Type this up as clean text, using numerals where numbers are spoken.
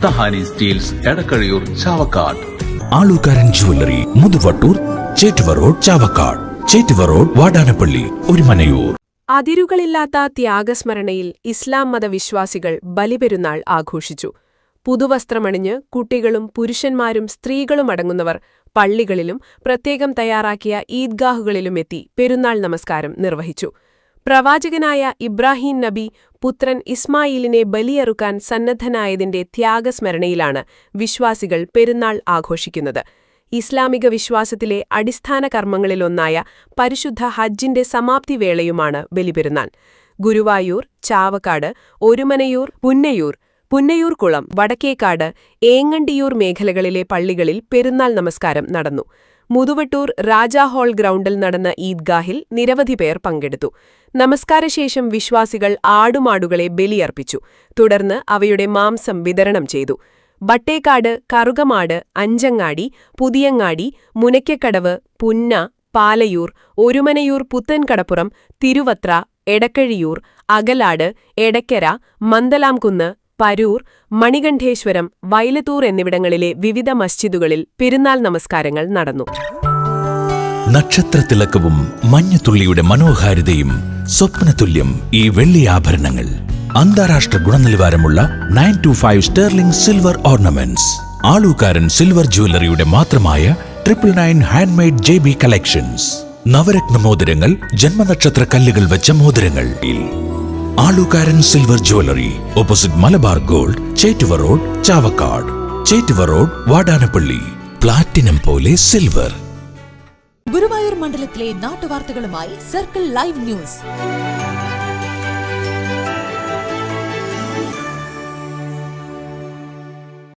തഹാനി steels Edakkazhiyur Chavakkad. Alukkaran jewellery Muthuvattoor, Chettuva road Chavakkad, Chettuva road Vadanappally, Orumanayoor. അതിരുകളില്ലാത്ത ത്യാഗസ്മരണയിൽ ഇസ്ലാം മതവിശ്വാസികൾ ബലിപെരുന്നാൾ ആഘോഷിച്ചു. പുതുവസ്ത്രമണിഞ്ഞ് കുട്ടികളും പുരുഷന്മാരും സ്ത്രീകളുമടങ്ങുന്നവർ പള്ളികളിലും പ്രത്യേകം തയ്യാറാക്കിയ ഈദ്ഗാഹുകളിലുമെത്തി പെരുന്നാൾ നമസ്കാരം നിർവഹിച്ചു. പ്രവാചകനായ ഇബ്രാഹിം നബി പുത്രൻ ഇസ്മായിലിനെ ബലിയറുക്കാൻ സന്നദ്ധനായതിന്റെ ത്യാഗസ്മരണയിലാണ് വിശ്വാസികൾ പെരുന്നാൾ ആഘോഷിക്കുന്നത്. ഇസ്ലാമിക വിശ്വാസത്തിലെ അടിസ്ഥാന കർമ്മങ്ങളിലൊന്നായ പരിശുദ്ധ ഹജ്ജിന്റെ സമാപ്തിവേളയുമാണ് ബലിപെരുന്നാൾ. ഗുരുവായൂർ, ചാവക്കാട്, ഒരുമനയൂർ, പുന്നയൂർകുളം, വടക്കേക്കാട്, ഏങ്ങണ്ടിയൂർ മേഖലകളിലെ പള്ളികളിൽ പെരുന്നാൾ നമസ്കാരം നടന്നു. മുതുവട്ടൂർ രാജാ ഹാൾ ഗ്രൗണ്ടിൽ നടന്ന ഈദ്ഗാഹിൽ നിരവധി പേർ പങ്കെടുത്തു. നമസ്കാരശേഷം വിശ്വാസികൾ ആടുമാടുകളെ ബലിയർപ്പിച്ചു. തുടർന്ന് അവയുടെ മാംസം വിതരണം ചെയ്തു. ബട്ടേക്കാട്, കറുകമാട്, അഞ്ചങ്ങാടി, പുതിയങ്ങാടി, മുനയ്ക്കക്കടവ്, പുന്ന, പാലയൂർ, ഒരുമനയൂർ, പുത്തൻകടപ്പുറം, തിരുവത്ര, എടക്കഴിയൂർ, അകലാട്, എടക്കര, മന്ദലാംകുന്ന്, പരൂർ, മണികണ്ഠേശ്വരം, വൈലത്തൂർ എന്നിവിടങ്ങളിലെ വിവിധ മസ്ജിദുകളിൽ പെരുന്നാൾ നമസ്കാരങ്ങൾ നടന്നു. നക്ഷത്രത്തിളക്കവും മഞ്ഞത്തുള്ളിയുടെ മനോഹാരിതയും സ്വപ്നതുല്യം ഈ വെള്ളി ആഭരണങ്ങൾ. അന്താരാഷ്ട്ര ഗുണനിലവാരമുള്ള 925 sterling silver ornaments. Alukkaran silver ജ്വല്ലറിയുടെ മാത്രമായ 999 ഹാൻഡ്മെയ്ഡ് JB കളക്ഷൻസ്. നവരത്ന മോതിരങ്ങൾ, ജന്മനക്ഷത്ര കല്ലുകൾ വെച്ച മോതിരങ്ങൾ. Alukkaran silver jewellery, opposite Malabar gold, Chettuva road Chavakkad, Chettuva road Vadanappally. Platinum പോലെ സിൽവർ. ഗുരുവായൂർ മണ്ഡലത്തിലെ നാട്ടുവാർത്തകളുമായി സർക്കിൾ ലൈവ് ന്യൂസ്.